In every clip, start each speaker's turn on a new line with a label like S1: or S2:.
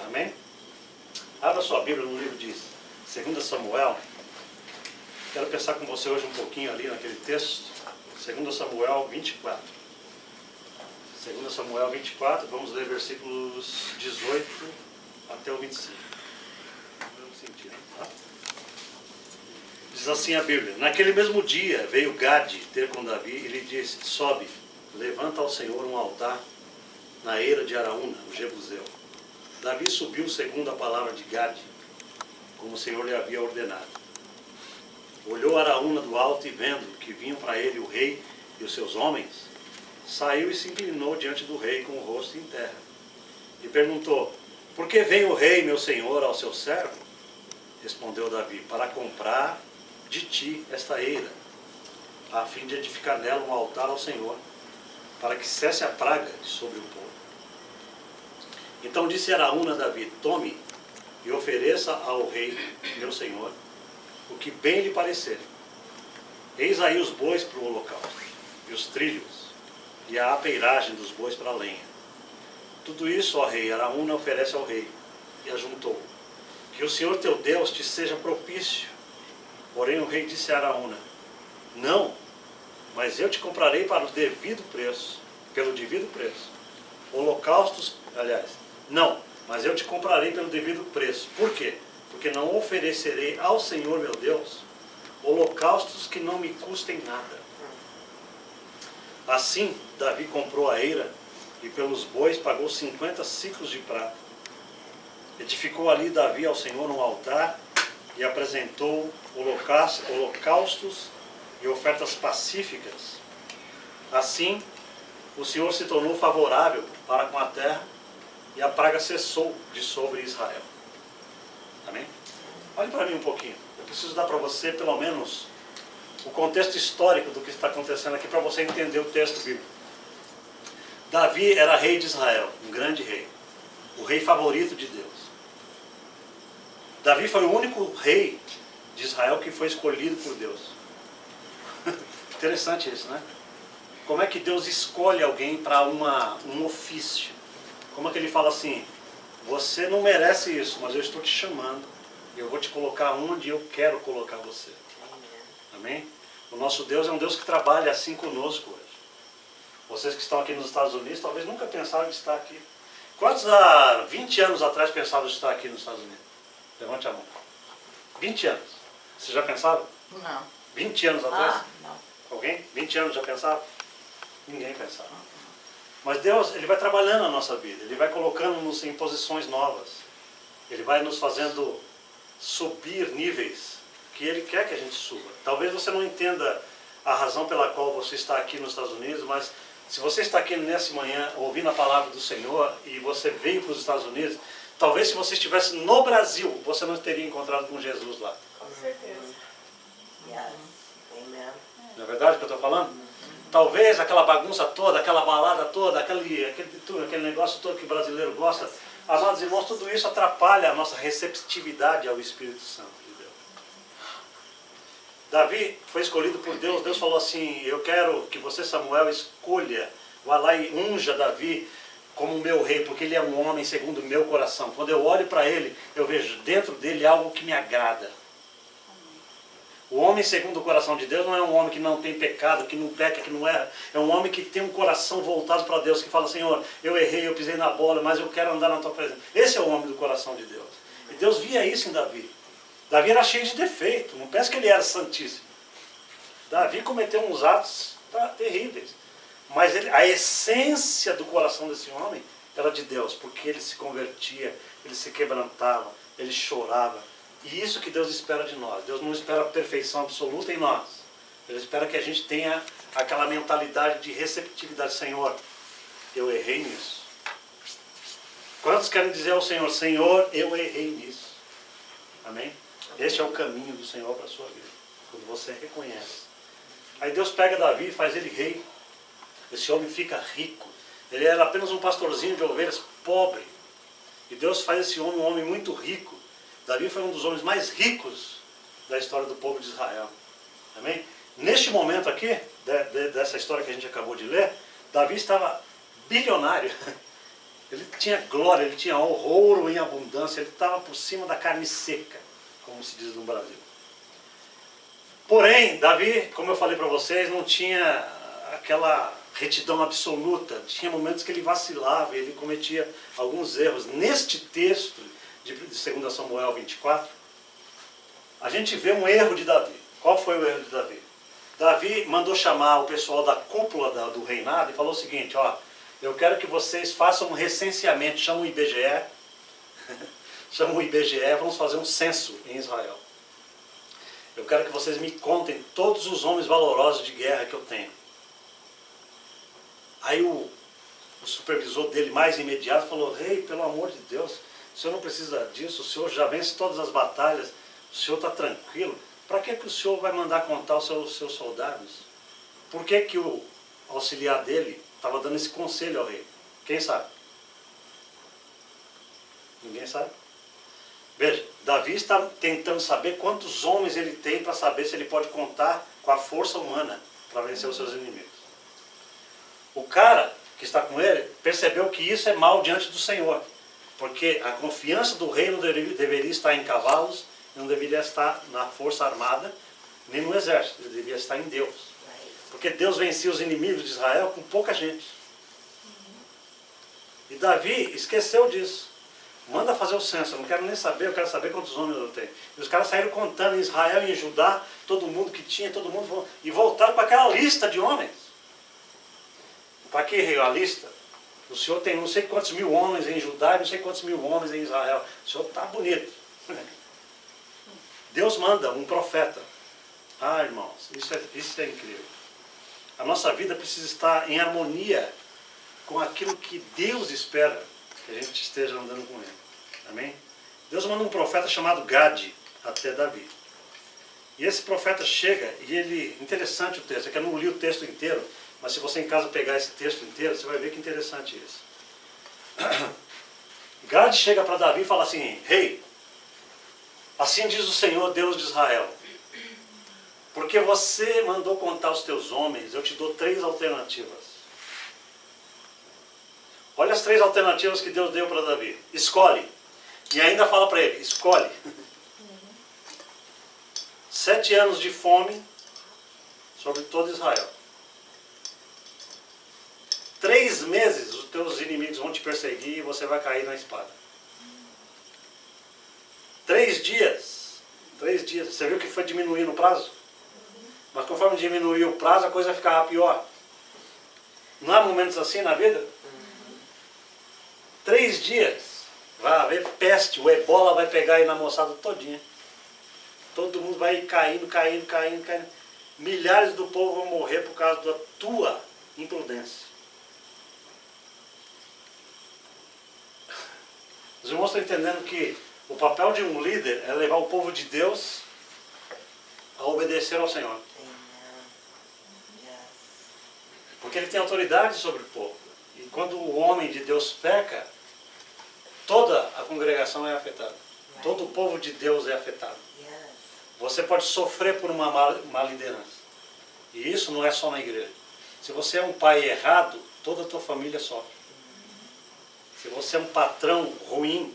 S1: Amém? Abra sua Bíblia no livro de 2 Samuel. Quero pensar com você hoje um pouquinho ali naquele texto. 2 Samuel 24. 2 Samuel 24, vamos ler versículos 18 até o 25. Tá? Diz assim a Bíblia: Naquele mesmo dia veio Gade ter com Davi e lhe disse: Sobe, levanta ao Senhor um altar na eira de Araúna, o Jebuseu. Davi subiu segundo a palavra de Gade, como o Senhor lhe havia ordenado. Olhou Araúna do alto e vendo que vinham para ele o rei e os seus homens, saiu e se inclinou diante do rei com o rosto em terra. E perguntou: Por que vem o rei, meu senhor, ao seu servo? Respondeu Davi: Para comprar de ti esta eira, a fim de edificar nela um altar ao Senhor, para que cesse a praga de sobre o povo. Então disse Araúna a Davi: Tome e ofereça ao rei, meu senhor, o que bem lhe parecer. Eis aí os bois para o holocausto, e os trilhos, e a apeiragem dos bois para a lenha. Tudo isso, ó rei, Araúna oferece ao rei. E ajuntou: Que o Senhor teu Deus te seja propício. Porém o rei disse a Araúna: Não, mas eu te comprarei para o devido preço, pelo devido preço. Holocaustos, não, mas eu te comprarei pelo devido preço. Por quê? Porque não oferecerei ao Senhor meu Deus holocaustos que não me custem nada. Assim, Davi comprou a eira e pelos bois pagou 50 siclos de prata. Edificou ali Davi ao Senhor um altar e apresentou holocaustos e ofertas pacíficas. Assim, o Senhor se tornou favorável para com a terra e a praga cessou de sobre Israel. Amém? Olhe para mim um pouquinho. Eu preciso dar para você, pelo menos, o contexto histórico do que está acontecendo aqui, para você entender o texto bíblico. Davi era rei de Israel, um grande rei. O rei favorito de Deus. Davi foi o único rei de Israel que foi escolhido por Deus. Interessante isso, né? Como é que Deus escolhe alguém para um ofício? Como é que ele fala assim: você não merece isso, mas eu estou te chamando. E eu vou te colocar onde eu quero colocar você. Amém? O nosso Deus é um Deus que trabalha assim conosco hoje. Vocês que estão aqui nos Estados Unidos talvez nunca pensaram em estar aqui. Quantos há 20 anos atrás pensavam em estar aqui nos Estados Unidos? Levante a mão. 20 anos. Vocês já pensaram?
S2: Não.
S1: 20 anos atrás?
S2: Não.
S1: Alguém? 20 anos já pensaram? Ninguém pensava. Mas Deus, Ele vai trabalhando na nossa vida. Ele vai colocando-nos em posições novas. Ele vai nos fazendo subir níveis que Ele quer que a gente suba. Talvez você não entenda a razão pela qual você está aqui nos Estados Unidos, mas se você está aqui nessa manhã ouvindo a palavra do Senhor e você veio para os Estados Unidos, talvez se você estivesse no Brasil, você não teria encontrado com Jesus lá.
S2: Com certeza.
S1: Não é verdade o que eu estou falando? Talvez aquela bagunça toda, aquela balada toda, aquele negócio todo que o brasileiro gosta, amados irmãos, tudo isso atrapalha a nossa receptividade ao Espírito Santo de Deus. Davi foi escolhido por Deus. Deus falou assim: eu quero que você, Samuel, escolha, vá lá e unja Davi como meu rei, porque ele é um homem segundo o meu coração. Quando eu olho para ele, eu vejo dentro dele algo que me agrada. O homem segundo o coração de Deus não é um homem que não tem pecado, que não peca, que não erra. É um homem que tem um coração voltado para Deus, que fala: Senhor, eu errei, eu pisei na bola, mas eu quero andar na tua presença. Esse é o homem do coração de Deus. E Deus via isso em Davi. Davi era cheio de defeito, não pensa que ele era santíssimo. Davi cometeu uns atos terríveis. Mas a essência do coração desse homem era de Deus, porque ele se convertia, ele se quebrantava, ele chorava. E isso que Deus espera de nós. Deus não espera a perfeição absoluta em nós. Ele espera que a gente tenha aquela mentalidade de receptividade. Senhor, eu errei nisso. Quantos querem dizer ao Senhor: Senhor, eu errei nisso? Amém? Este é o caminho do Senhor para a sua vida. Quando você reconhece. Aí Deus pega Davi e faz ele rei. Esse homem fica rico. Ele era apenas um pastorzinho de ovelhas, pobre. E Deus faz esse homem um homem muito rico. Davi foi um dos homens mais ricos da história do povo de Israel. Amém? Neste momento aqui, dessa história que a gente acabou de ler, Davi estava bilionário. Ele tinha glória, ele tinha ouro em abundância, ele estava por cima da carne seca, como se diz no Brasil. Porém, Davi, como eu falei para vocês, não tinha aquela retidão absoluta. Tinha momentos que ele vacilava, ele cometia alguns erros. Neste texto de 2 Samuel 24, a gente vê um erro de Davi. Qual foi o erro de Davi? Davi mandou chamar o pessoal da cúpula do reinado e falou o seguinte, ó, eu quero que vocês façam um recenseamento, chamam o IBGE, chamam o IBGE, vamos fazer um censo em Israel. Eu quero que vocês me contem todos os homens valorosos de guerra que eu tenho. Aí o supervisor dele mais imediato falou, rei, pelo amor de Deus, o senhor não precisa disso, o senhor já vence todas as batalhas, o senhor está tranquilo. Para que o senhor vai mandar contar os seus soldados? Por que o auxiliar dele estava dando esse conselho ao rei? Quem sabe? Ninguém sabe? Veja, Davi está tentando saber quantos homens ele tem para saber se ele pode contar com a força humana para vencer os seus inimigos. O cara que está com ele percebeu que isso é mal diante do Senhor, porque a confiança do rei não deveria estar em cavalos, não deveria estar na força armada, nem no exército, ele deveria estar em Deus. Porque Deus vencia os inimigos de Israel com pouca gente. E Davi esqueceu disso. Manda fazer o censo, eu não quero nem saber, eu quero saber quantos homens eu tenho. E os caras saíram contando em Israel e em Judá, todo mundo que tinha, todo mundo, e voltaram com aquela lista de homens. Para que, rei, a lista? O senhor tem não sei quantos mil homens em Judá e não sei quantos mil homens em Israel. O senhor está bonito. Deus manda um profeta. Ah, irmãos, isso é incrível. A nossa vida precisa estar em harmonia com aquilo que Deus espera que a gente esteja andando com ele. Amém? Deus manda um profeta chamado Gade até Davi. E esse profeta chega e ele... Interessante o texto, é que eu não li o texto inteiro, mas se você em casa pegar esse texto inteiro, você vai ver que interessante isso. Gade chega para Davi e fala assim, rei, assim diz o Senhor, Deus de Israel, porque você mandou contar os teus homens, eu te dou 3 alternativas. Olha as 3 alternativas que Deus deu para Davi. Escolhe. E ainda fala para ele, escolhe. 7 anos de fome sobre todo Israel. 3 meses os teus inimigos vão te perseguir e você vai cair na espada. 3 dias. 3 dias. Você viu que foi diminuindo o prazo? Mas conforme diminuiu o prazo, a coisa ficava pior. Não há momentos assim na vida? 3 dias, vai haver peste, o ebola vai pegar aí na moçada todinha. Todo mundo vai caindo. Milhares do povo vão morrer por causa da tua imprudência. Os irmãos estão entendendo que o papel de um líder é levar o povo de Deus a obedecer ao Senhor. Porque ele tem autoridade sobre o povo. E quando o homem de Deus peca, toda a congregação é afetada. Todo o povo de Deus é afetado. Você pode sofrer por uma má liderança. E isso não é só na igreja. Se você é um pai errado, toda a tua família sofre. Se você é um patrão ruim,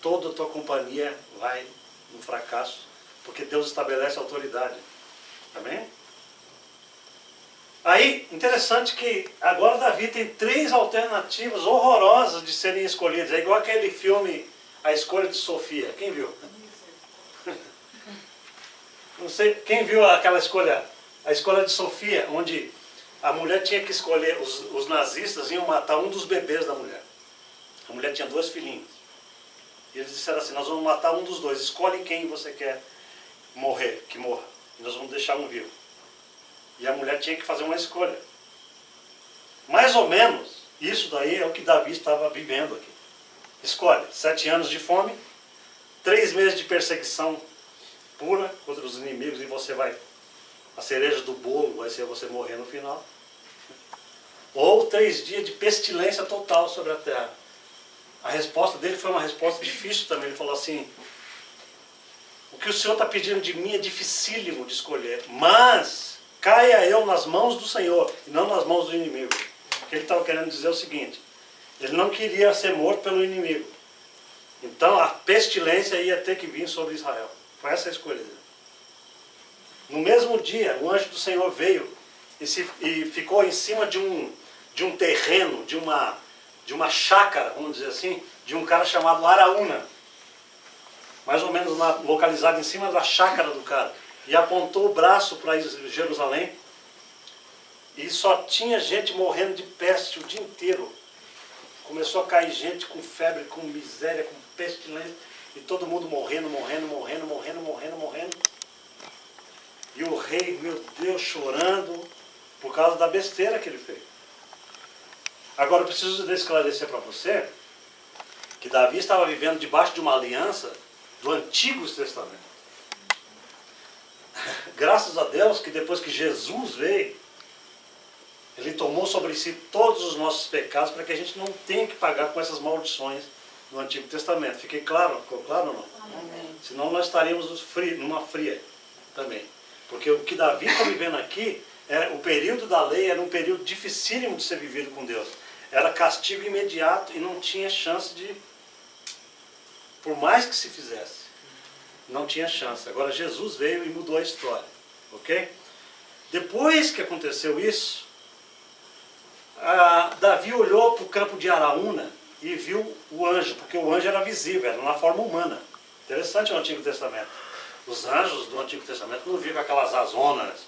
S1: toda a tua companhia vai no fracasso. Porque Deus estabelece autoridade. Amém? Aí, interessante que agora Davi tem 3 alternativas horrorosas de serem escolhidas. É igual aquele filme A Escolha de Sofia. Quem viu? Não sei, quem viu aquela escolha, a Escolha de Sofia, onde a mulher tinha que escolher, os nazistas iam matar um dos bebês da mulher. A mulher tinha 2 filhinhos. E eles disseram assim, nós vamos matar um dos 2, escolhe quem você quer morrer, que morra. E nós vamos deixar um vivo. E a mulher tinha que fazer uma escolha. Mais ou menos, isso daí é o que Davi estava vivendo aqui. Escolhe, 7 anos de fome, 3 meses de perseguição pura contra os inimigos e você vai... A cereja do bolo vai ser você morrer no final. Ou 3 dias de pestilência total sobre a terra. A resposta dele foi uma resposta difícil também. Ele falou assim, o que o Senhor está pedindo de mim é dificílimo de escolher, mas caia eu nas mãos do Senhor e não nas mãos do inimigo. O que ele estava querendo dizer é o seguinte, Ele não queria ser morto pelo inimigo. Então a pestilência ia ter que vir sobre Israel. Foi essa a escolha dele. No mesmo dia, o anjo do Senhor veio e ficou em cima de um terreno, de uma chácara, vamos dizer assim, de um cara chamado Araúna. Mais ou menos localizado em cima da chácara do cara. E apontou o braço para Jerusalém. E só tinha gente morrendo de peste o dia inteiro. Começou a cair gente com febre, com miséria, com pestilência. E todo mundo morrendo. E o rei, meu Deus, chorando por causa da besteira que ele fez. Agora eu preciso esclarecer para você que Davi estava vivendo debaixo de uma aliança do Antigo Testamento. Graças a Deus que depois que Jesus veio, Ele tomou sobre si todos os nossos pecados para que a gente não tenha que pagar com essas maldições do Antigo Testamento. Fiquei claro? Ficou claro ou não? Amém. Senão nós estaríamos numa fria também. Porque o que Davi está vivendo aqui, o período da lei era um período dificílimo de ser vivido com Deus. Era castigo imediato e não tinha chance de, por mais que se fizesse, não tinha chance. Agora Jesus veio e mudou a história, ok? Depois que aconteceu isso, Davi olhou para o campo de Araúna e viu o anjo, porque o anjo era visível, era na forma humana. Interessante o Antigo Testamento. Os anjos do Antigo Testamento não viam com aquelas azonas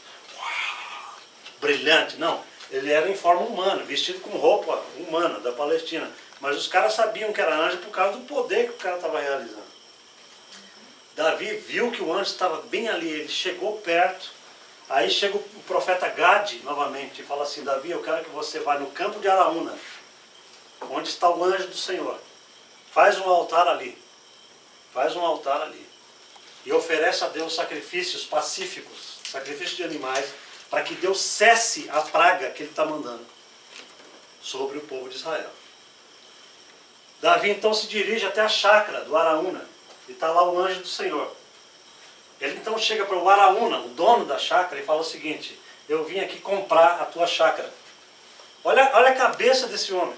S1: brilhantes, não. Ele era em forma humana, vestido com roupa humana da Palestina. Mas os caras sabiam que era anjo por causa do poder que o cara estava realizando. Davi viu que o anjo estava bem ali, ele chegou perto. Aí chega o profeta Gade novamente e fala assim: Davi, eu quero que você vá no campo de Araúna, onde está o anjo do Senhor. Faz um altar ali. Faz um altar ali. E oferece a Deus sacrifícios pacíficos, sacrifícios de animais, para que Deus cesse a praga que Ele está mandando sobre o povo de Israel. Davi então se dirige até a chácara do Araúna, e está lá o anjo do Senhor. Ele então chega para o Araúna, o dono da chácara, e fala o seguinte: eu vim aqui comprar a tua chácara. Olha a cabeça desse homem.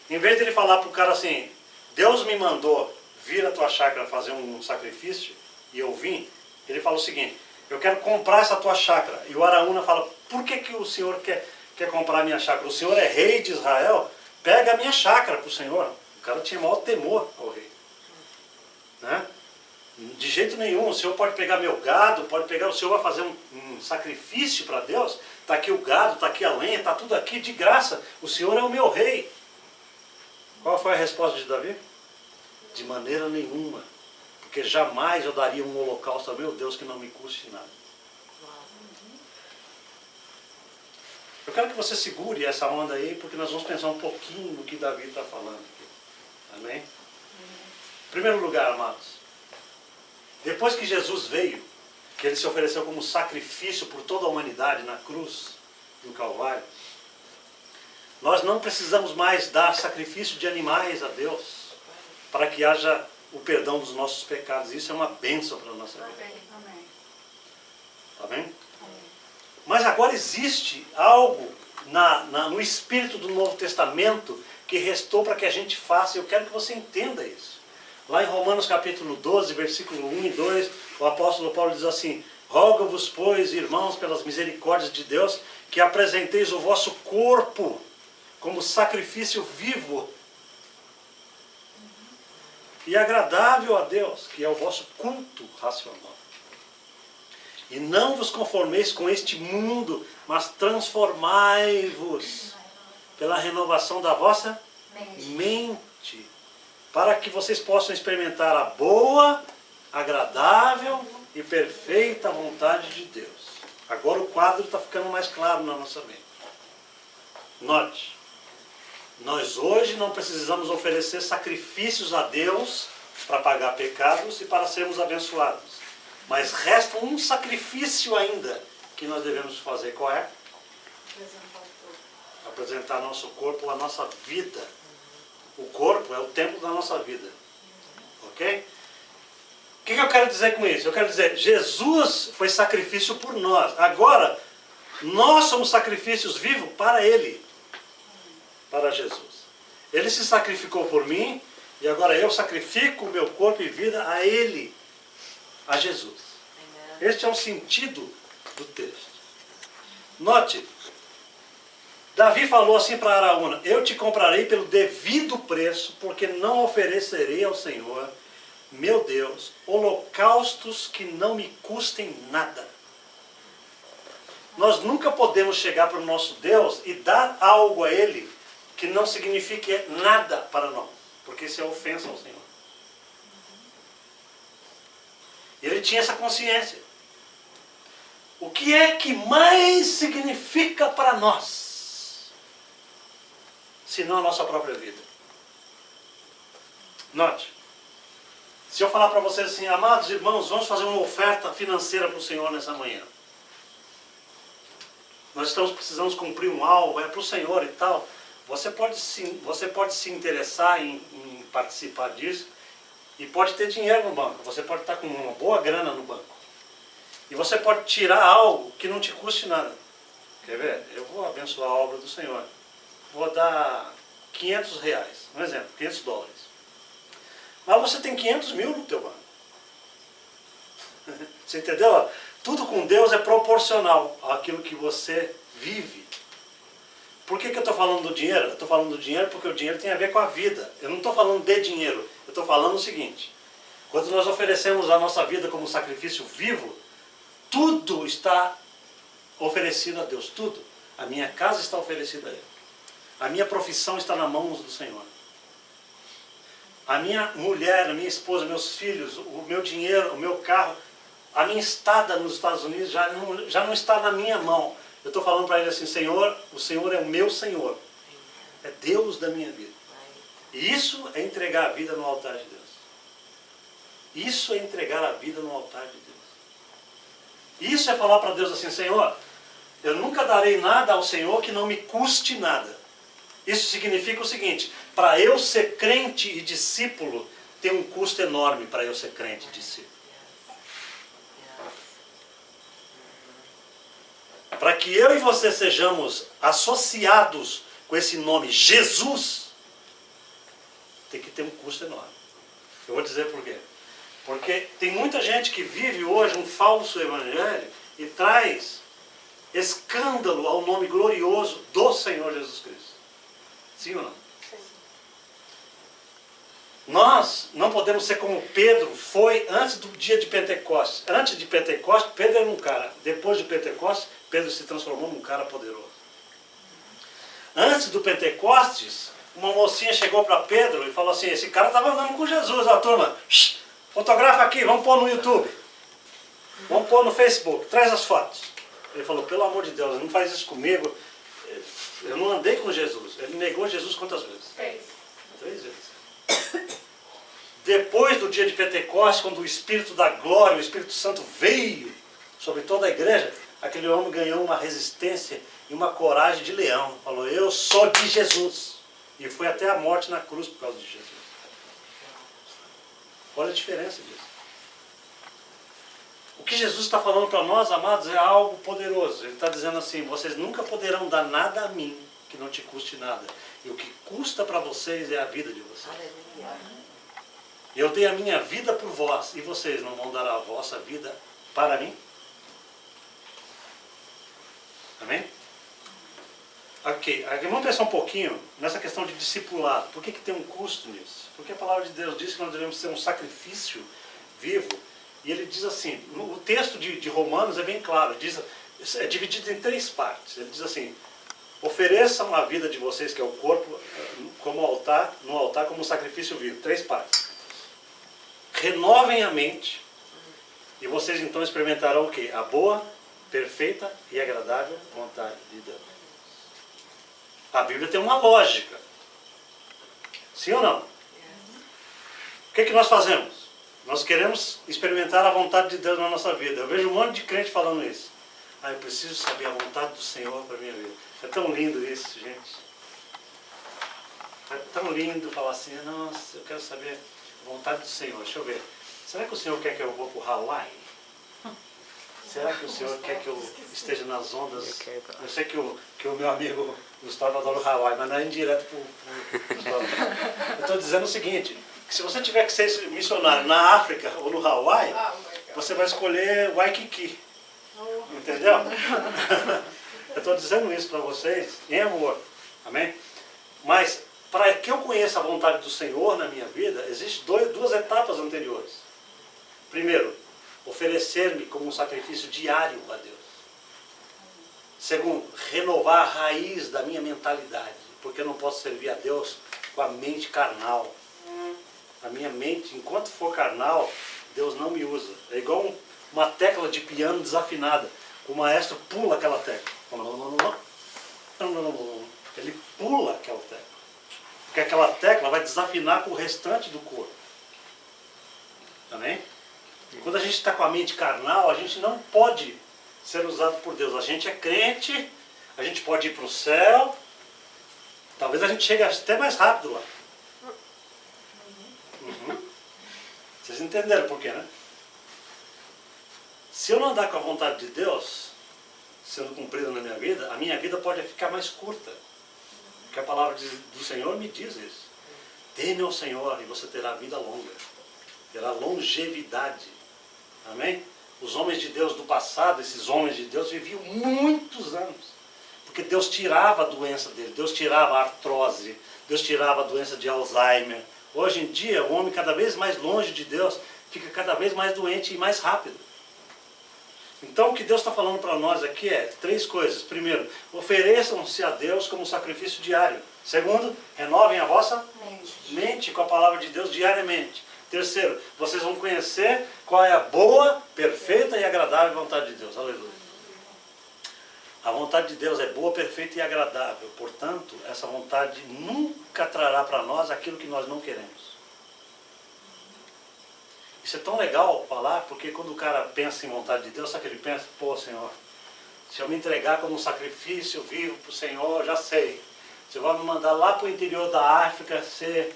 S1: Em vez de ele falar para o cara assim: Deus me mandou vir à tua chácara fazer um sacrifício, e eu vim, ele fala o seguinte: eu quero comprar essa tua chácara. E o Araúna fala: por que o senhor quer comprar a minha chácara? O senhor é rei de Israel, pega a minha chácara para o senhor. O cara tinha maior temor ao rei. Né? De jeito nenhum, o senhor pode pegar meu gado, pode pegar, o senhor vai fazer um sacrifício para Deus, está aqui o gado, está aqui a lenha, está tudo aqui de graça, o senhor é o meu rei. Qual foi a resposta de Davi? De maneira nenhuma, porque jamais eu daria um holocausto a meu Deus que não me custe nada. Eu quero que você segure essa onda aí, porque nós vamos pensar um pouquinho no que Davi está falando aqui. Amém? Em primeiro lugar, amados, depois que Jesus veio, que Ele se ofereceu como sacrifício por toda a humanidade na cruz do Calvário, nós não precisamos mais dar sacrifício de animais a Deus para que haja o perdão dos nossos pecados. Isso é uma bênção para a nossa vida.
S2: Amém.
S1: Tá bem? Mas agora existe algo no Espírito do Novo Testamento que restou para que a gente faça, e eu quero que você entenda isso. Lá em Romanos capítulo 12, versículo 1 e 2, o apóstolo Paulo diz assim: rogo-vos, pois, irmãos, pelas misericórdias de Deus, que apresenteis o vosso corpo como sacrifício vivo e agradável a Deus, que é o vosso culto racional. E não vos conformeis com este mundo, mas transformai-vos pela renovação da vossa mente, para que vocês possam experimentar a boa, agradável e perfeita vontade de Deus. Agora o quadro está ficando mais claro na nossa mente. Note, nós hoje não precisamos oferecer sacrifícios a Deus para pagar pecados e para sermos abençoados. Mas resta um sacrifício ainda que nós devemos fazer. Qual é? Apresentar nosso corpo, a nossa vida. O corpo é o templo da nossa vida. Ok? O que eu quero dizer com isso? Eu quero dizer, Jesus foi sacrifício por nós. Agora, nós somos sacrifícios vivos para Ele. Para Jesus. Ele se sacrificou por mim e agora eu sacrifico o meu corpo e vida a Ele, a Jesus. Este é o sentido do texto. Note, Davi falou assim para Araúna: eu te comprarei pelo devido preço, porque não oferecerei ao Senhor, meu Deus, holocaustos que não me custem nada. Nós nunca podemos chegar para o nosso Deus e dar algo a Ele que não signifique nada para nós, porque isso é ofensa ao Senhor. Ele tinha essa consciência. O que é que mais significa para nós, senão a nossa própria vida? Note, se eu falar para vocês assim: amados irmãos, vamos fazer uma oferta financeira para o Senhor nessa manhã. Nós precisamos cumprir um alvo, é para o Senhor e tal. Você pode se interessar em participar disso e pode ter dinheiro no banco. Você pode estar com uma boa grana no banco. E você pode tirar algo que não te custe nada. Quer ver? Eu vou abençoar a obra do Senhor. Vou dar R$500, um exemplo, $500. Mas você tem 500 mil no teu banco. Você entendeu? Tudo com Deus é proporcional àquilo que você vive. Por que eu estou falando do dinheiro? Eu estou falando do dinheiro porque o dinheiro tem a ver com a vida. Eu não estou falando de dinheiro. Eu estou falando o seguinte: quando nós oferecemos a nossa vida como sacrifício vivo, tudo está oferecido a Deus. Tudo. A minha casa está oferecida a Ele. A minha profissão está nas mãos do Senhor. A minha mulher, a minha esposa, meus filhos, o meu dinheiro, o meu carro, a minha estada nos Estados Unidos já não está na minha mão. Eu estou falando para Ele assim: Senhor, o Senhor é o meu Senhor. É Deus da minha vida. E isso é entregar a vida no altar de Deus. Isso é entregar a vida no altar de Deus. Isso é falar para Deus assim: Senhor, eu nunca darei nada ao Senhor que não me custe nada. Isso significa o seguinte: para eu ser crente e discípulo, tem um custo enorme para eu ser crente e discípulo. Para que eu e você sejamos associados com esse nome Jesus, tem que ter um custo enorme. Eu vou dizer por quê. Porque tem muita gente que vive hoje um falso evangelho e traz escândalo ao nome glorioso do Senhor Jesus Cristo. Sim ou não? Sim. Nós não podemos ser como Pedro foi antes do dia de Pentecostes. Antes de Pentecostes, Pedro era um cara. Depois de Pentecostes, Pedro se transformou num cara poderoso. Antes do Pentecostes, uma mocinha chegou para Pedro e falou assim: esse cara estava andando com Jesus. A turma, fotografa aqui, vamos pôr no YouTube. Vamos pôr no Facebook, traz as fotos. Ele falou: pelo amor de Deus, não faz isso comigo. Eu não andei com Jesus. Ele negou Jesus quantas vezes? 3 vezes. Depois do dia de Pentecostes, quando o Espírito da Glória, o Espírito Santo veio sobre toda a igreja, aquele homem ganhou uma resistência e uma coragem de leão. Falou: eu sou de Jesus. E foi até a morte na cruz por causa de Jesus. Olha a diferença disso. O que Jesus está falando para nós, amados, é algo poderoso. Ele está dizendo assim: vocês nunca poderão dar nada a mim que não te custe nada. E o que custa para vocês é a vida de vocês. Eu dei a minha vida por vós, e vocês não vão dar a vossa vida para mim? Amém? Ok, aqui vamos pensar um pouquinho nessa questão de discipulado. Por que tem um custo nisso? Porque a palavra de Deus diz que nós devemos ser um sacrifício vivo. E ele diz assim, o texto de Romanos é bem claro, diz, é dividido em 3 partes. Ele diz assim: ofereçam a vida de vocês, que é o corpo, como altar, no altar como sacrifício vivo. 3 partes. Renovem a mente, e vocês então experimentarão o quê? A boa, perfeita e agradável vontade de Deus. A Bíblia tem uma lógica. Sim ou não? O que nós fazemos? Nós queremos experimentar a vontade de Deus na nossa vida. Eu vejo um monte de crente falando isso. Eu preciso saber a vontade do Senhor para a minha vida. É tão lindo isso, gente. É tão lindo falar assim: nossa, eu quero saber a vontade do Senhor. Deixa eu ver. Será que o Senhor quer que eu vou para o Hawaii? será que o Senhor quer que eu esteja nas ondas? Eu sei que o meu amigo Gustavo adora o Hawaii, mas não é indireto para o Gustavo. Eu estou dizendo o seguinte, que se você tiver que ser missionário na África ou no Hawaii, você vai escolher Waikiki. Entendeu? Eu estou dizendo isso para vocês em amor. Amém? Mas, para que eu conheça a vontade do Senhor na minha vida, existem duas etapas anteriores. Primeiro, oferecer-me como um sacrifício diário a Deus. Segundo, renovar a raiz da minha mentalidade. Porque eu não posso servir a Deus com a mente carnal. A minha mente, enquanto for carnal, Deus não me usa. É igual uma tecla de piano desafinada. O maestro pula aquela tecla. Ele pula aquela tecla. Porque aquela tecla vai desafinar com o restante do corpo. Amém? Quando a gente está com a mente carnal, a gente não pode ser usado por Deus. A gente é crente, a gente pode ir para o céu. Talvez a gente chegue até mais rápido lá. Vocês entenderam por quê, né? Se eu não andar com a vontade de Deus sendo cumprida na minha vida, a minha vida pode ficar mais curta. Porque a palavra do Senhor me diz isso. Teme ao Senhor e você terá vida longa. Terá longevidade. Amém? Os homens de Deus do passado, esses homens de Deus, viviam muitos anos. Porque Deus tirava a doença dele. Deus tirava a artrose. Deus tirava a doença de Alzheimer. Hoje em dia, o homem cada vez mais longe de Deus fica cada vez mais doente e mais rápido. Então, o que Deus está falando para nós aqui é 3 coisas. Primeiro, ofereçam-se a Deus como sacrifício diário. Segundo, renovem a vossa mente com a palavra de Deus diariamente. Terceiro, vocês vão conhecer qual é a boa, perfeita e agradável vontade de Deus. Aleluia. A vontade de Deus é boa, perfeita e agradável. Portanto, essa vontade nunca trará para nós aquilo que nós não queremos. Isso é tão legal falar, porque quando o cara pensa em vontade de Deus, sabe o que ele pensa? Pô, Senhor, se eu me entregar como um sacrifício vivo para o Senhor, já sei. Você vai me mandar lá para o interior da África ser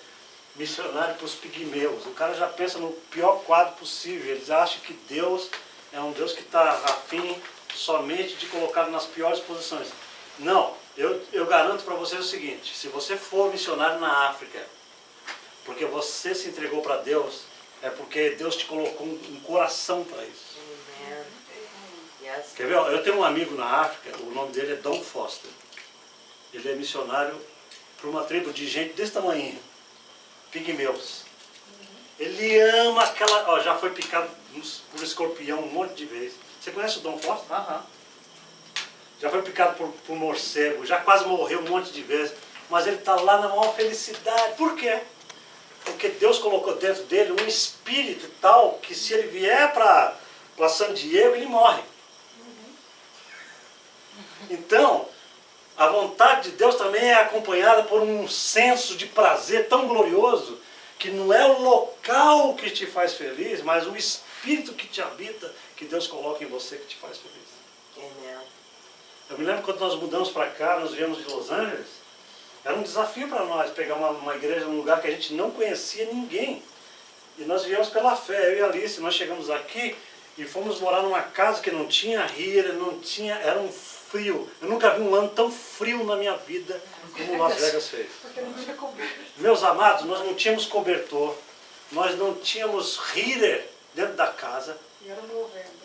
S1: missionário para os pigmeus. O cara já pensa no pior quadro possível. Eles acham que Deus é um Deus que está afim somente de colocar nas piores posições. Não, eu garanto para vocês o seguinte, se você for missionário na África, porque você se entregou para Deus, é porque Deus te colocou um coração para isso. Quer ver? Eu tenho um amigo na África, o nome dele é Don Foster. Ele é missionário para uma tribo de gente desse tamanho, pigmeus. Ele ama aquela... Ó, já foi picado por escorpião um monte de vezes. Você conhece o Don Foster? Já foi picado por morcego, já quase morreu um monte de vezes. Mas ele está lá na maior felicidade. Por quê? Porque Deus colocou dentro dele um espírito tal que se ele vier para San Diego, ele morre. Então, a vontade de Deus também é acompanhada por um senso de prazer tão glorioso que não é o local que te faz feliz, mas o espírito que te habita, que Deus coloca em você que te faz feliz. Eu me lembro quando nós mudamos para cá, nós viemos de Los Angeles, era um desafio para nós pegar uma igreja num lugar que a gente não conhecia ninguém. E nós viemos pela fé, eu e a Alice, nós chegamos aqui e fomos morar numa casa que não tinha heater, não tinha, era um frio. Eu nunca vi um ano tão frio na minha vida como Las Vegas fez.
S2: Porque não tinha cobertor.
S1: Meus amados, nós não tínhamos cobertor, nós não tínhamos heater dentro da casa.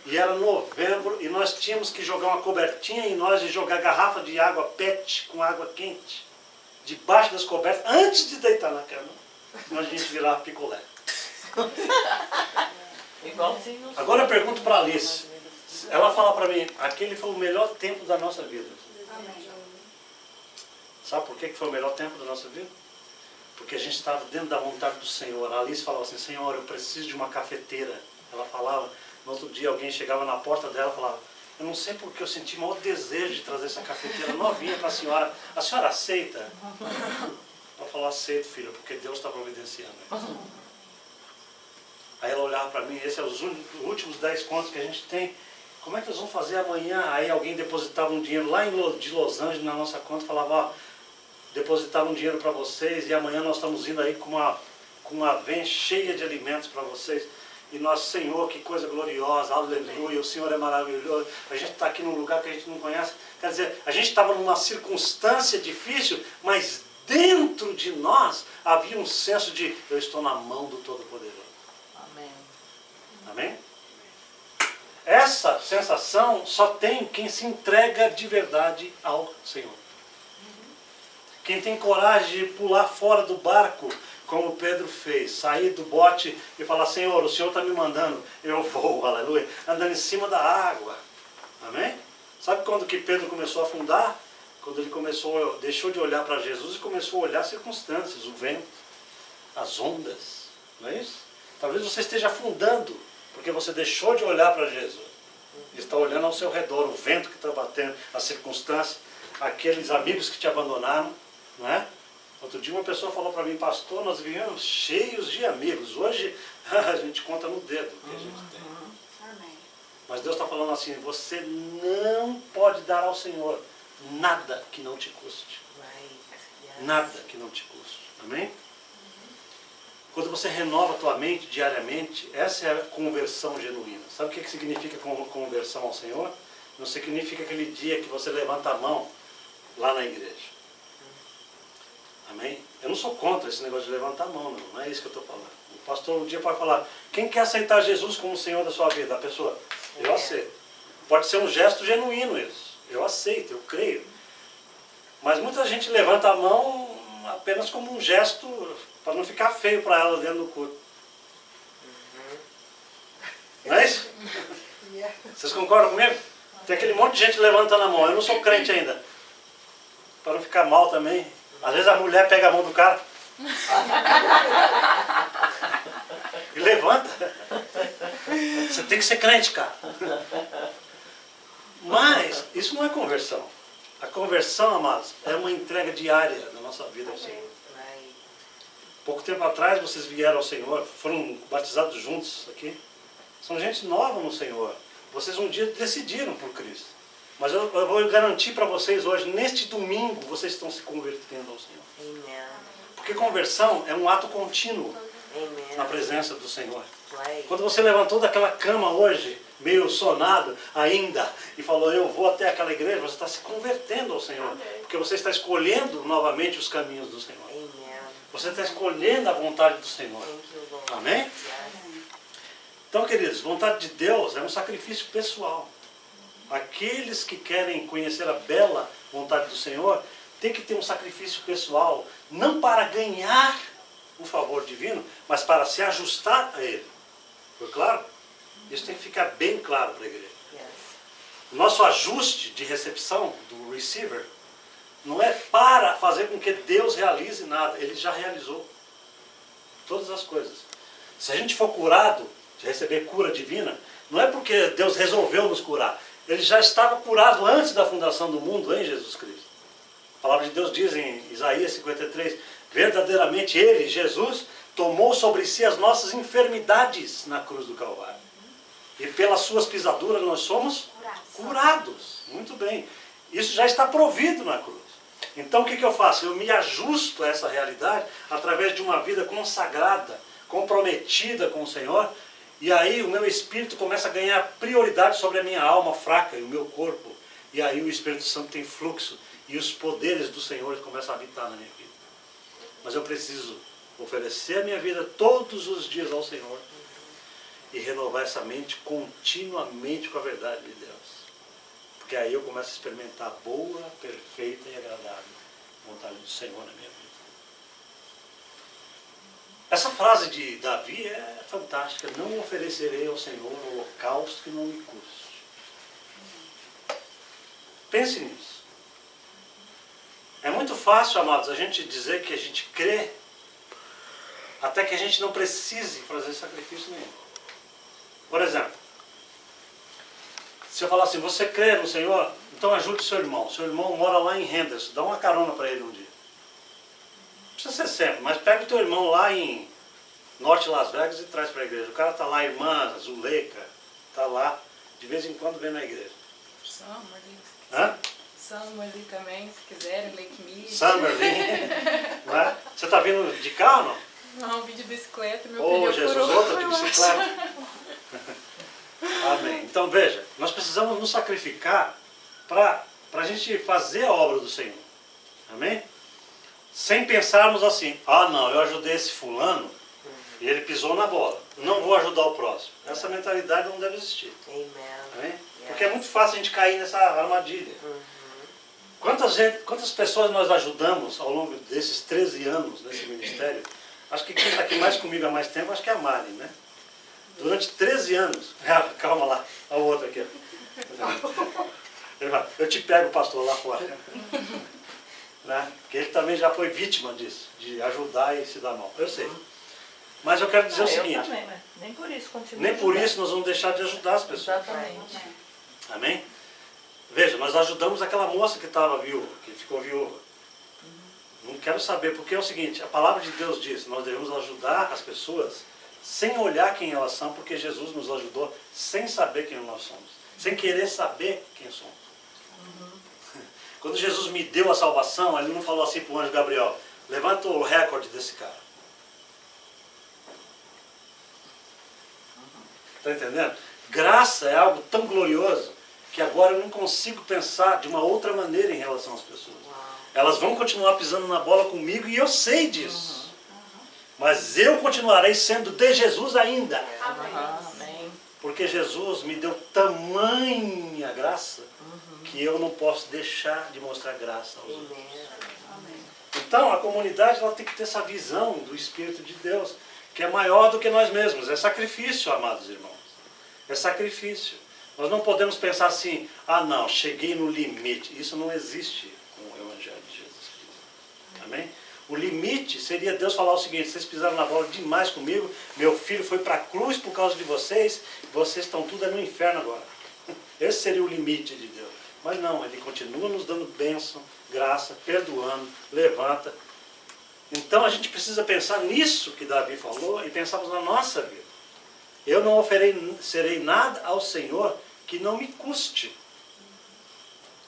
S2: E era novembro.
S1: E nós tínhamos que jogar uma cobertinha em nós e jogar garrafa de água PET com água quente debaixo das cobertas, antes de deitar na cama, senão a gente virava picolé. Agora eu pergunto para a Alice, ela fala para mim, aquele foi o melhor tempo da nossa vida.
S2: Amém.
S1: Sabe por que foi o melhor tempo da nossa vida? Porque a gente estava dentro da vontade do Senhor. A Alice falava assim, Senhor, eu preciso de uma cafeteira. Ela falava, no outro dia alguém chegava na porta dela e falava, eu não sei porque eu senti o maior desejo de trazer essa cafeteira novinha para a senhora aceita? Ela falou, aceito, filha, porque Deus está providenciando. Aí ela olhava para mim, esses são os últimos 10 contos que a gente tem, como é que nós vamos fazer amanhã? Aí alguém depositava um dinheiro lá de Los Angeles na nossa conta, falava, ó, depositava um dinheiro para vocês e amanhã nós estamos indo aí com uma van cheia de alimentos para vocês. E nosso Senhor, que coisa gloriosa, aleluia, o Senhor é maravilhoso. A gente está aqui num lugar que a gente não conhece. Quer dizer, a gente estava numa circunstância difícil, mas dentro de nós havia um senso de eu estou na mão do Todo-Poderoso.
S3: Amém.
S1: Amém? Essa sensação só tem quem se entrega de verdade ao Senhor. Quem tem coragem de pular fora do barco, como Pedro fez, sair do bote e falar, Senhor, o Senhor está me mandando, eu vou, aleluia, andando em cima da água. Amém? Sabe quando que Pedro começou a afundar? Quando ele deixou de olhar para Jesus e começou a olhar as circunstâncias, o vento, as ondas. Não é isso? Talvez você esteja afundando, porque você deixou de olhar para Jesus. Está olhando ao seu redor, o vento que está batendo, as circunstâncias, aqueles amigos que te abandonaram, não é? Outro dia uma pessoa falou para mim, pastor, nós viemos cheios de amigos. Hoje a gente conta no dedo o que a gente tem.
S2: Amém.
S1: Mas Deus está falando assim, você não pode dar ao Senhor nada que não te custe. Nada que não te custe. Amém? Quando você renova a tua mente diariamente, essa é a conversão genuína. Sabe o que significa conversão ao Senhor? Não significa aquele dia que você levanta a mão lá na igreja. Amém? Eu não sou contra esse negócio de levantar a mão, não é isso que eu estou falando. O pastor um dia pode falar, quem quer aceitar Jesus como o Senhor da sua vida? A pessoa, eu aceito. Pode ser um gesto genuíno isso. Eu aceito, eu creio. Mas muita gente levanta a mão apenas como um gesto para não ficar feio para ela dentro do culto. Não é isso? Vocês concordam comigo? Tem aquele monte de gente levantando a mão. Eu não sou crente ainda. Para não ficar mal também. Às vezes a mulher pega a mão do cara e levanta. Você tem que ser crente, cara. Mas isso não é conversão. A conversão, amados, é uma entrega diária da nossa vida ao Senhor. Pouco tempo atrás vocês vieram ao Senhor, foram batizados juntos aqui. São gente nova no Senhor. Vocês um dia decidiram por Cristo. Mas eu vou garantir para vocês hoje, neste domingo, vocês estão se convertendo ao Senhor.
S3: Amen.
S1: Porque conversão é um ato contínuo
S3: Amen.
S1: na presença do Senhor.
S3: Right.
S1: Quando você levantou daquela cama hoje, meio sonado ainda, e falou, eu vou até aquela igreja, você está se convertendo ao Senhor. Porque você está escolhendo novamente os caminhos do Senhor.
S3: Amen.
S1: Você está escolhendo a vontade do Senhor.
S3: Thank you, Lord.
S1: Amém?
S3: Yes.
S1: Então, queridos, vontade de Deus é um sacrifício pessoal. Aqueles que querem conhecer a bela vontade do Senhor, tem que ter um sacrifício pessoal, não para ganhar o favor divino, mas para se ajustar a Ele. Foi claro? Isso tem que ficar bem claro para a igreja.
S3: Yes.
S1: O nosso ajuste de recepção do receiver não é para fazer com que Deus realize nada. Ele já realizou todas as coisas. Se a gente for curado, de receber cura divina, não é porque Deus resolveu nos curar. Ele já estava curado antes da fundação do mundo em Jesus Cristo. A palavra de Deus diz em Isaías 53, verdadeiramente Ele, Jesus, tomou sobre si as nossas enfermidades na cruz do Calvário. E pelas suas pisaduras nós somos curados. Muito bem. Isso já está provido na cruz. Então o que eu faço? Eu me ajusto a essa realidade através de uma vida consagrada, comprometida com o Senhor. E aí o meu espírito começa a ganhar prioridade sobre a minha alma fraca e o meu corpo. E aí o Espírito Santo tem fluxo e os poderes do Senhor começam a habitar na minha vida. Mas eu preciso oferecer a minha vida todos os dias ao Senhor e renovar essa mente continuamente com a verdade de Deus. Porque aí eu começo a experimentar a boa, perfeita e agradável vontade do Senhor na minha vida. Essa frase de Davi é fantástica. Não oferecerei ao Senhor um holocausto que não me custe. Pense nisso. É muito fácil, amados, a gente dizer que a gente crê, até que a gente não precise fazer sacrifício nenhum. Por exemplo, se eu falar assim, você crê no Senhor? Então ajude o seu irmão. Seu irmão mora lá em Henderson, dá uma carona para ele um dia. Não precisa ser sempre, mas pega o teu irmão lá em Norte Las Vegas e traz para a igreja. O cara está lá, a irmã Zuleika, está lá, de vez em quando vem na igreja.
S4: Summerlin.
S1: Hã?
S4: Summerlin também, se quiserem, Lake Mead.
S1: Summerlin. Não é? Você está vindo de carro ou não?
S3: Não, vídeo de bicicleta, meu
S1: Oh,
S3: pneu
S1: Jesus,
S3: furou.
S1: outra de bicicleta. Amém. Então veja, nós precisamos nos sacrificar para a gente fazer a obra do Senhor. Amém? Sem pensarmos assim, ah não, eu ajudei esse fulano e ele pisou na bola. Não vou ajudar o próximo. Essa mentalidade não deve existir. Amém? Porque é muito fácil a gente cair nessa armadilha. Quantas pessoas nós ajudamos ao longo desses 13 anos nesse ministério? Acho que quem está aqui mais comigo há mais tempo, acho que é a Mari, né? Durante 13 anos. Calma lá, olha o outro aqui. Ele fala, eu te pego, pastor, lá fora. Né? Porque ele também já foi vítima disso, de ajudar e se dar mal. Eu sei. Mas eu quero dizer o seguinte.
S4: Eu também, mas nem por isso continuo
S1: Nem por isso nós vamos deixar de ajudar as pessoas.
S4: Exatamente.
S1: Amém? Veja, nós ajudamos aquela moça que estava viúva, que ficou viúva. Não quero saber, porque é o seguinte, a palavra de Deus diz, nós devemos ajudar as pessoas sem olhar quem elas são, porque Jesus nos ajudou sem saber quem nós somos, sem querer saber quem somos. Quando Jesus me deu a salvação, ele não falou assim para o anjo Gabriel, levanta o recorde desse cara. Está entendendo? Graça é algo tão glorioso que agora eu não consigo pensar de uma outra maneira em relação às pessoas. Elas vão continuar pisando na bola comigo e eu sei disso. Mas eu continuarei sendo de Jesus ainda.
S4: Amém.
S1: Porque Jesus me deu tamanha graça que eu não posso deixar de mostrar graça aos outros. Então a comunidade ela tem que ter essa visão do Espírito de Deus, que é maior do que nós mesmos. É sacrifício, amados irmãos. É sacrifício. Nós não podemos pensar assim, ah não, cheguei no limite. Isso não existe com o Evangelho de Jesus Cristo. Amém? O limite seria Deus falar o seguinte, vocês pisaram na bola demais comigo, meu filho foi para a cruz por causa de vocês, vocês estão tudo no inferno agora. Esse seria o limite de Deus. Mas não, Ele continua nos dando bênção, graça, perdoando, levanta. Então a gente precisa pensar nisso que Davi falou e pensarmos na nossa vida. Eu não oferecerei nada ao Senhor que não me custe.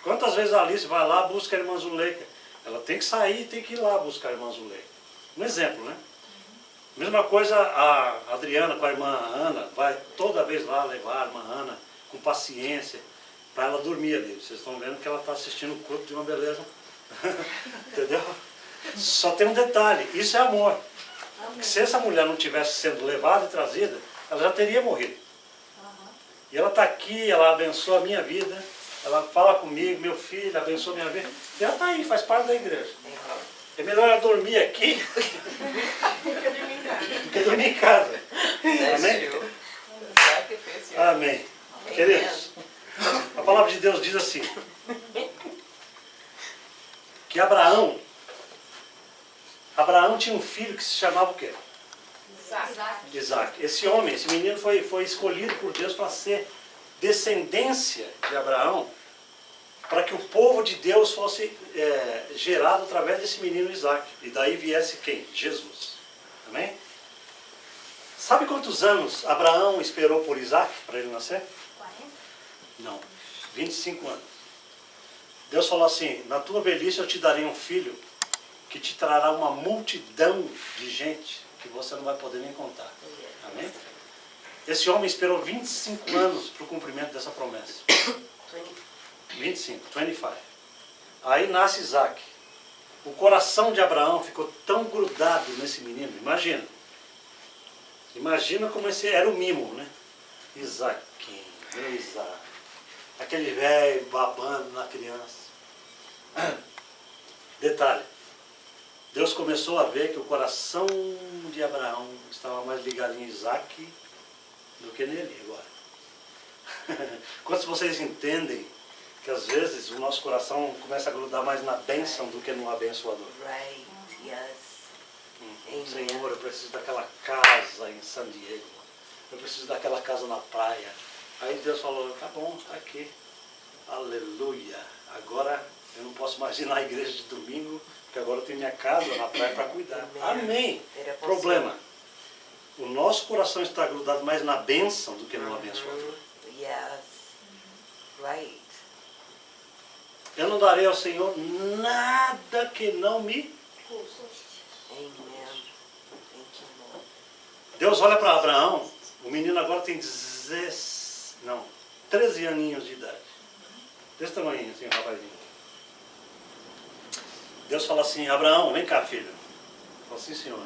S1: Quantas vezes a Alice vai lá, busca a irmã Zuleika? Ela tem que sair e tem que ir lá buscar a irmã Zuleika. Um exemplo, né? Mesma coisa a Adriana com a irmã Ana, vai toda vez lá levar a irmã Ana com paciência, para ela dormir ali. Vocês estão vendo que ela está assistindo o culto de uma beleza. Entendeu? Só tem um detalhe, isso é amor. Porque se essa mulher não tivesse sendo levada e trazida, ela já teria morrido. E ela está aqui, ela abençoa a minha vida, ela fala comigo, meu filho, abençoa a minha vida. E ela está aí, faz parte da igreja. É melhor ela dormir aqui do que dormir em casa. Amém? Amém. Queridos, a palavra de Deus diz assim, que Abraão tinha um filho que se chamava o quê? Isaac. Esse homem, esse menino foi escolhido por Deus para ser descendência de Abraão, para que o povo de Deus fosse gerado através desse menino Isaac. E daí viesse quem? Jesus. Amém? Sabe quantos anos Abraão esperou por Isaac para ele nascer?
S2: 40?
S1: Não, 25 anos. Deus falou assim, na tua velhice eu te darei um filho que te trará uma multidão de gente que você não vai poder nem contar. Amém? Esse homem esperou 25 anos para o cumprimento dessa promessa. 25. Aí nasce Isaac. O coração de Abraão ficou tão grudado nesse menino. Imagina como esse era o mimo, né? Isaquinho, meu Isaac. Aquele velho babando na criança. Detalhe. Deus começou a ver que o coração de Abraão estava mais ligado em Isaac do que nele agora. Quantos de vocês entendem que às vezes o nosso coração começa a grudar mais na bênção do que no abençoador?
S5: Right, yes.
S1: Senhor, eu preciso daquela casa em San Diego. Eu preciso daquela casa na praia. Aí Deus falou, tá bom, está aqui. Aleluia. Agora eu não posso mais ir na igreja de domingo, porque agora eu tenho minha casa na praia para cuidar. Amém. Problema. O nosso coração está grudado mais na bênção do que no abençoador.
S5: Yes. Right.
S1: Eu não darei ao Senhor nada que não me...
S5: Amen. Thank you.
S1: Deus olha para Abraão, o menino agora tem 13 aninhos de idade. Desse tamanho, assim, rapazinho. Deus fala assim, Abraão, vem cá, filho. Fala assim, senhor,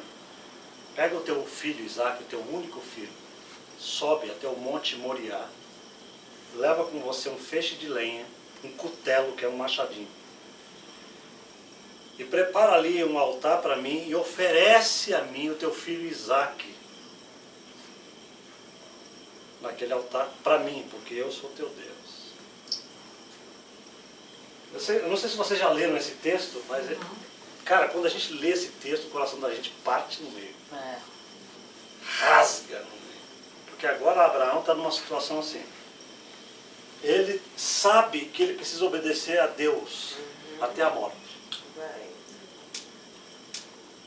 S1: pega o teu filho Isaque, o teu único filho, sobe até o monte Moriá, leva com você um feixe de lenha, um cutelo, que é um machadinho, e prepara ali um altar para mim e oferece a mim o teu filho Isaque, naquele altar para mim, porque eu sou teu Deus. Eu não sei se vocês já leram esse texto, mas, cara, quando a gente lê esse texto, o coração da gente parte no meio. Rasga no meio. Porque agora Abraão está numa situação assim. Ele sabe que ele precisa obedecer a Deus até a morte.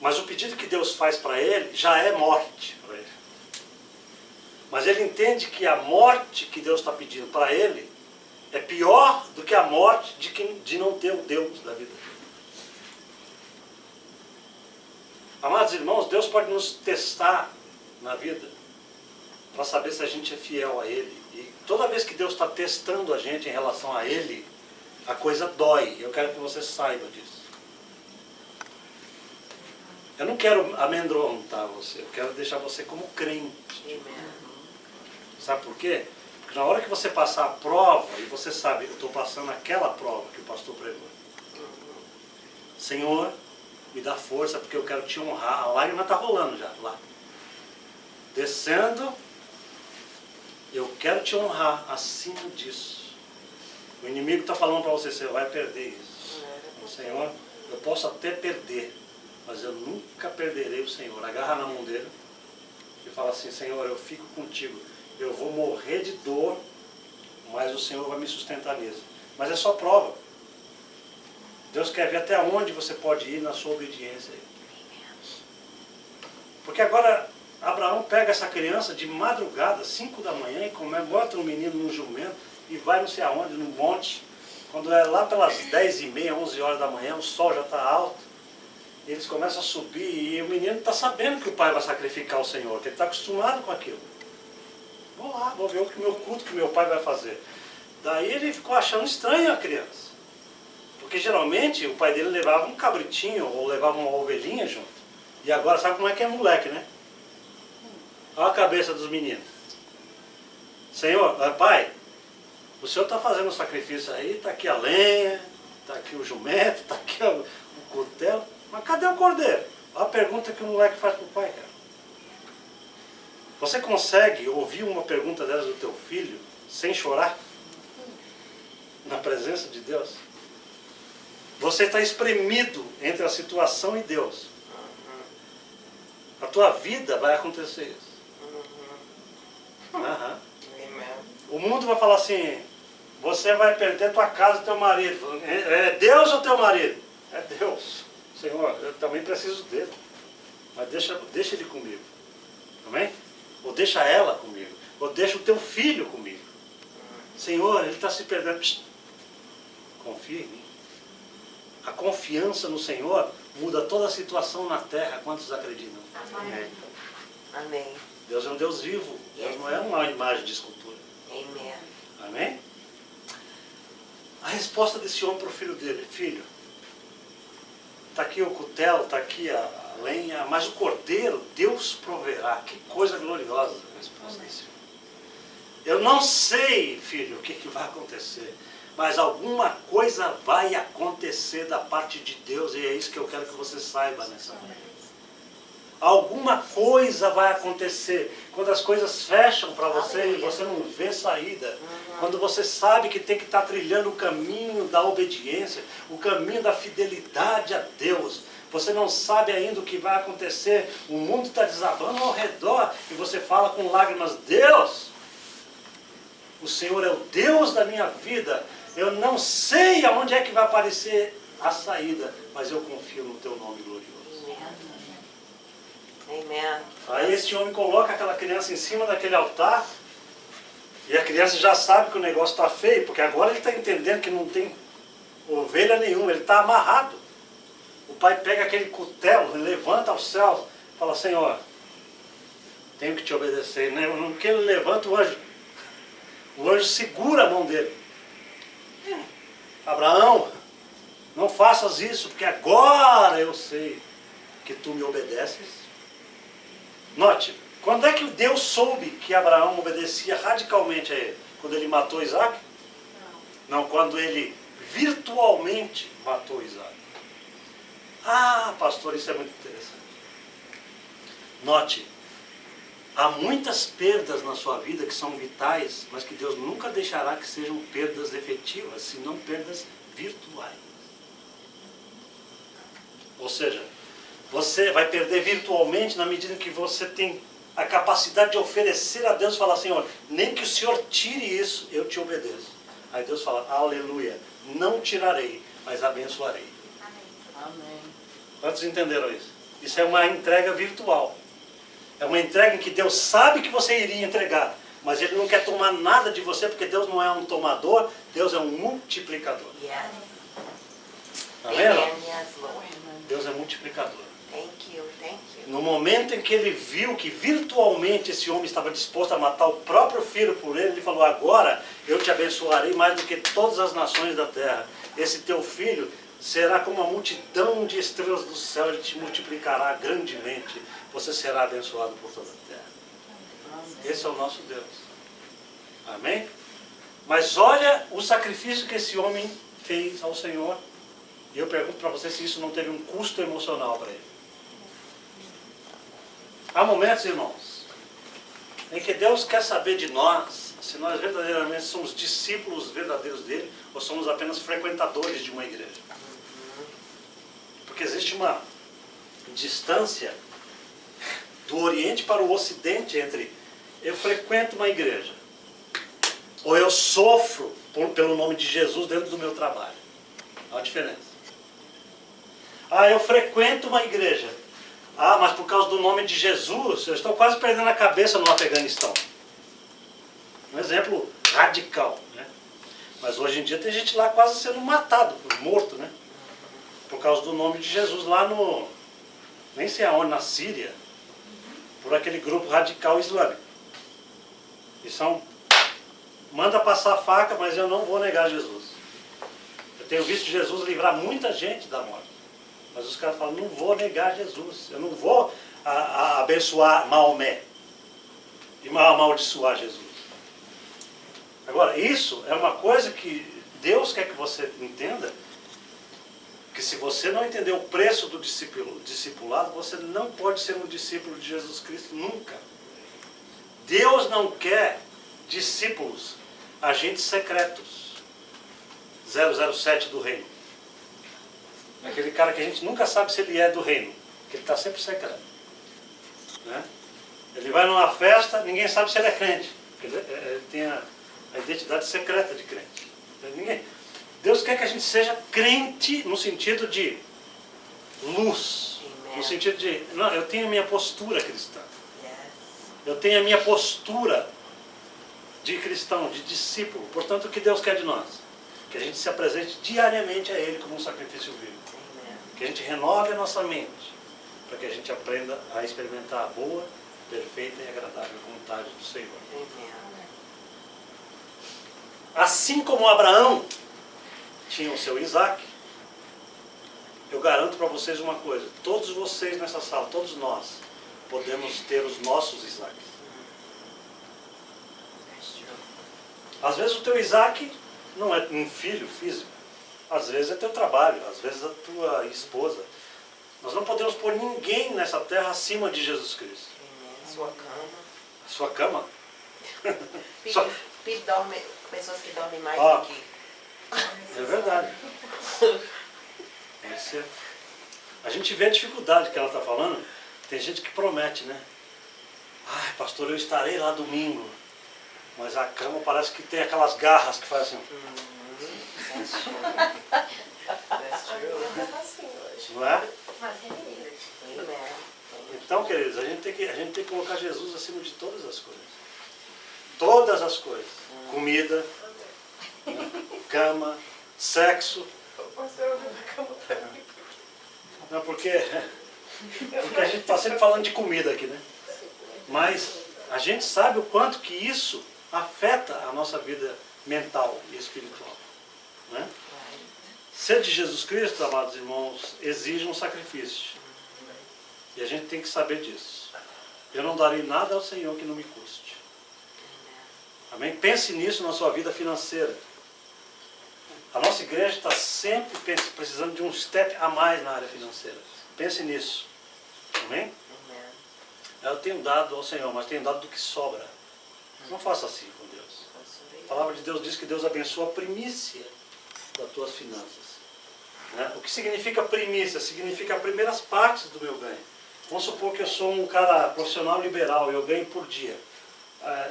S1: Mas o pedido que Deus faz para ele já é morte para ele. Mas ele entende que a morte que Deus está pedindo para ele é pior do que a morte de não ter o Deus da vida. Amados irmãos, Deus pode nos testar na vida para saber se a gente é fiel a Ele. E toda vez que Deus está testando a gente em relação a Ele, a coisa dói. Eu quero que você saiba disso. Eu não quero amedrontar você, eu quero deixar você como crente. Sabe por quê? Porque na hora que você passar a prova, e você sabe, eu estou passando aquela prova que o pastor pregou. Senhor, me dá força porque eu quero te honrar. A lágrima está rolando já, lá. Descendo, eu quero te honrar acima disso. O inimigo está falando para você, você vai perder isso. Senhor, eu posso até perder, mas eu nunca perderei o Senhor. Agarra na mão dele e fala assim, Senhor, eu fico contigo. Eu vou morrer de dor, mas o Senhor vai me sustentar nisso. Mas é só prova. Deus quer ver até onde você pode ir na sua obediência. Porque agora Abraão pega essa criança de madrugada, 5 da manhã, e bota o menino no jumento e vai não sei aonde, no monte. Quando é lá pelas 10h30, 11 horas da manhã, o sol já está alto. E eles começam a subir e o menino está sabendo que o pai vai sacrificar o Senhor, que ele está acostumado com aquilo. Vou lá, vou ver o culto que meu pai vai fazer. Daí ele ficou achando estranho a criança. Porque geralmente o pai dele levava um cabritinho ou levava uma ovelhinha junto. E agora sabe como é que é moleque, né? Olha a cabeça dos meninos. Senhor, pai, o senhor está fazendo o sacrifício aí, está aqui a lenha, está aqui o jumento, está aqui o cutelo. Mas cadê o cordeiro? Olha a pergunta que o moleque faz para o pai, cara. Você consegue ouvir uma pergunta dessa do teu filho sem chorar? Na presença de Deus? Você está espremido entre a situação e Deus. A tua vida vai acontecer isso. O mundo vai falar assim, você vai perder tua casa e teu marido. É Deus ou teu marido? É Deus. Senhor, eu também preciso dele. Mas deixa ele comigo. Amém? Ou deixa ela comigo. Ou deixa o teu filho comigo. Senhor, ele está se perdendo. Psst. Confia em mim. A confiança no Senhor muda toda a situação na terra. Quantos acreditam?
S5: Amém. Amém.
S1: Deus é um Deus vivo. Deus não é uma imagem de escultura.
S5: Amém.
S1: Amém? A resposta desse homem para o filho dele. Filho, está aqui o cutelo, está aqui a lenha, mas o cordeiro, Deus proverá. Que coisa gloriosa a resposta desse homem. Eu não sei, filho, o que vai acontecer. Mas alguma coisa vai acontecer da parte de Deus. E é isso que eu quero que você saiba nessa manhã. Alguma coisa vai acontecer. Quando as coisas fecham para você e você não vê saída. Quando você sabe que tem que estar trilhando o caminho da obediência, o caminho da fidelidade a Deus. Você não sabe ainda o que vai acontecer. O mundo está desabando ao redor e você fala com lágrimas, Deus, o Senhor é o Deus da minha vida. Eu não sei aonde é que vai aparecer a saída, mas eu confio no teu nome glorioso.
S5: Amém.
S1: Aí esse homem coloca aquela criança em cima daquele altar e a criança já sabe que o negócio está feio, porque agora ele está entendendo que não tem ovelha nenhuma, ele está amarrado. O pai pega aquele cutelo, levanta aos céus e fala, Senhor, tenho que te obedecer. No que ele levanta o anjo segura a mão dele. Abraão, não faças isso, porque agora eu sei que tu me obedeces. Note, quando é que Deus soube que Abraão obedecia radicalmente a ele? Quando ele matou Isaac? Não, quando ele virtualmente matou Isaac. Ah, pastor, isso é muito interessante. Note, há muitas perdas na sua vida que são vitais, mas que Deus nunca deixará que sejam perdas efetivas, senão perdas virtuais. Ou seja, você vai perder virtualmente na medida em que você tem a capacidade de oferecer a Deus e falar assim, olha, nem que o Senhor tire isso, eu te obedeço. Aí Deus fala, aleluia, não tirarei, mas abençoarei.
S4: Amém.
S1: Quantos entenderam isso? Isso é uma entrega virtual. É uma entrega em que Deus sabe que você iria entregar, mas Ele não quer tomar nada de você, porque Deus não é um tomador, Deus é um multiplicador.
S5: Yes.
S1: Tá vendo?
S5: Amen. Yes, Lord.
S1: Deus é multiplicador.
S5: Thank you. Thank you.
S1: No momento em que ele viu que virtualmente esse homem estava disposto a matar o próprio filho por ele, ele falou, agora eu te abençoarei mais do que todas as nações da terra. Esse teu filho será como uma multidão de estrelas do céu, ele te multiplicará grandemente. Você será abençoado por toda a terra. Esse é o nosso Deus. Amém? Mas olha o sacrifício que esse homem fez ao Senhor. E eu pergunto para você se isso não teve um custo emocional para ele. Há momentos, irmãos, em que Deus quer saber de nós se nós verdadeiramente somos discípulos verdadeiros dele ou somos apenas frequentadores de uma igreja. Porque existe uma distância do Oriente para o Ocidente entre eu frequento uma igreja ou eu sofro pelo nome de Jesus dentro do meu trabalho. Há uma diferença. Ah, eu frequento uma igreja. Ah, mas por causa do nome de Jesus, eu estou quase perdendo a cabeça no Afeganistão. Um exemplo radical, né? Mas hoje em dia tem gente lá quase sendo matado, morto, né? Por causa do nome de Jesus lá no... nem sei aonde, na Síria. Por aquele grupo radical islâmico. E são... manda passar a faca, mas eu não vou negar Jesus. Eu tenho visto Jesus livrar muita gente da morte. Mas os caras falam, não vou negar Jesus. Eu não vou abençoar Maomé. E amaldiçoar Jesus. Agora, isso é uma coisa que Deus quer que você entenda. Que se você não entender o preço do discipulado, você não pode ser um discípulo de Jesus Cristo nunca. Deus não quer discípulos, agentes secretos. 007 do reino. Aquele cara que a gente nunca sabe se ele é do reino, que ele está sempre secreto. Né? Ele vai numa festa, ninguém sabe se ele é crente, porque ele tem a identidade secreta de crente. Deus quer que a gente seja crente no sentido de luz, no sentido de, não, eu tenho a minha postura cristã, eu tenho a minha postura de cristão, de discípulo. Portanto, o que Deus quer de nós? Que a gente se apresente diariamente a Ele como um sacrifício vivo. Que a gente renove a nossa mente, para que a gente aprenda a experimentar a boa, perfeita e agradável vontade do Senhor. Assim como Abraão tinha o seu Isaac, eu garanto para vocês uma coisa, todos vocês nessa sala, todos nós, podemos ter os nossos Isaques. Às vezes o teu Isaac não é um filho físico, às vezes é teu trabalho, às vezes é tua esposa. Nós não podemos pôr ninguém nessa terra acima de Jesus Cristo.
S5: Sua cama.
S1: Sua cama?
S5: Dorme, pessoas que dormem mais do que...
S1: É verdade. A gente vê a dificuldade que ela está falando. Tem gente que promete, né? Ai, pastor, eu estarei lá domingo. Mas a cama parece que tem aquelas garras que fazem assim. Não é? Então, queridos, a gente tem que colocar Jesus acima de todas as coisas. Todas as coisas. Comida, né? Cama, sexo. Não, porque a gente está sempre falando de comida aqui, né? Mas a gente sabe o quanto que isso afeta a nossa vida mental e espiritual. Né? Ser de Jesus Cristo, amados irmãos, exige um sacrifício. E a gente tem que saber disso. Eu não darei nada ao Senhor que não me custe. Amém? Pense nisso na sua vida financeira. A nossa igreja está sempre precisando de um step a mais na área financeira. Pense nisso. Amém? Eu tenho dado ao Senhor, mas tenho dado do que sobra. Não faça assim com Deus. A palavra de Deus diz que Deus abençoa a primícia das tuas finanças. Né? O que significa primícia? Significa as primeiras partes do meu ganho. Vamos supor que eu sou um cara profissional liberal, eu ganho por dia.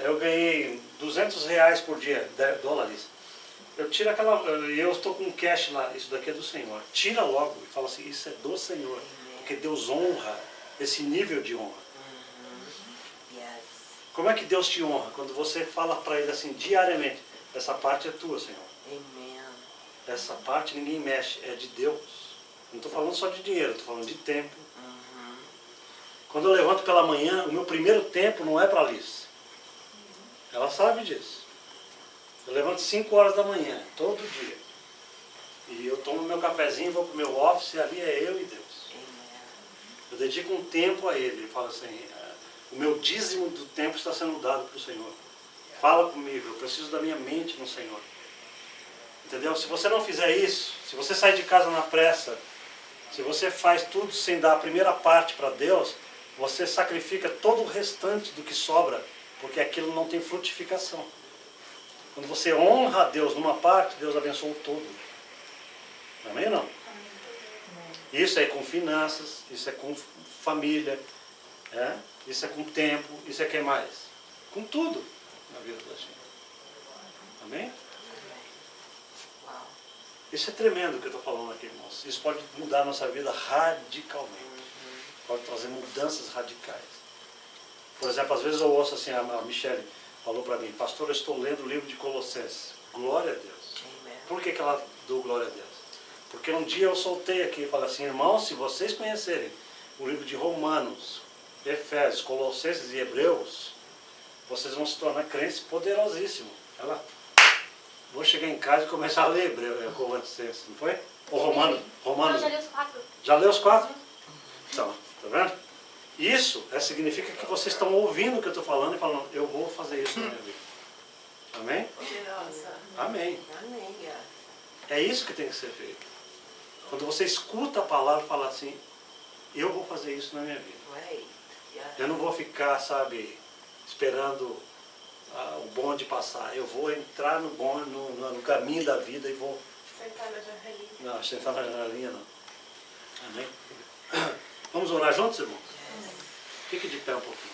S1: Eu ganhei R$200 por dia, dólares. Eu tiro aquela, eu estou com cash lá, isso daqui é do Senhor. Tira logo e fala assim, isso é do Senhor. Porque Deus honra esse nível de honra. Como é que Deus te honra? Quando você fala para Ele assim, diariamente, essa parte é tua, Senhor. Essa parte ninguém mexe, é de Deus. Não estou falando só de dinheiro, estou falando de tempo. Quando eu levanto pela manhã, o meu primeiro tempo não é para a Liz. Ela sabe disso. Eu levanto 5 horas da manhã, todo dia. E eu tomo meu cafezinho, vou para o meu office, e ali é eu e Deus. Eu dedico um tempo a Ele. Ele fala assim, o meu dízimo do tempo está sendo dado para o Senhor. Fala comigo, eu preciso da minha mente no Senhor. Entendeu? Se você não fizer isso, se você sair de casa na pressa, se você faz tudo sem dar a primeira parte para Deus, você sacrifica todo o restante do que sobra, porque aquilo não tem frutificação. Quando você honra a Deus numa parte, Deus abençoa o todo. Amém ou não? Isso é com finanças, isso é com família, isso é com tempo, isso é que mais? Com tudo na vida da gente. Amém? Isso é tremendo o que eu estou falando aqui, irmãos. Isso pode mudar a nossa vida radicalmente. Pode trazer mudanças radicais. Por exemplo, às vezes eu ouço assim, a Michele falou para mim, pastor, eu estou lendo o livro de Colossenses. Glória a Deus. Por que ela deu glória a Deus? Porque um dia eu soltei aqui e falei assim, irmãos, se vocês conhecerem o livro de Romanos, Efésios, Colossenses e Hebreus, vocês vão se tornar crentes poderosíssimos. Ela, vou chegar em casa e começar a ler Hebreu, Colossenses, não foi? Ou Romanos?
S2: Eu já li os 4.
S1: Já leu os 4? Então, tá vendo? Isso significa que vocês estão ouvindo o que eu estou falando e falando, eu vou fazer isso na minha vida. Amém? Amém. É isso que tem que ser feito. Quando você escuta a palavra e fala assim, eu vou fazer isso na minha vida. Eu não vou ficar, sabe, esperando o bonde passar. Eu vou entrar no bonde, no caminho da vida e vou...
S2: Sentar na janelinha.
S1: Não, sentar na janelinha não. Amém? Vamos orar juntos, irmãos? Fique de pé um pouquinho.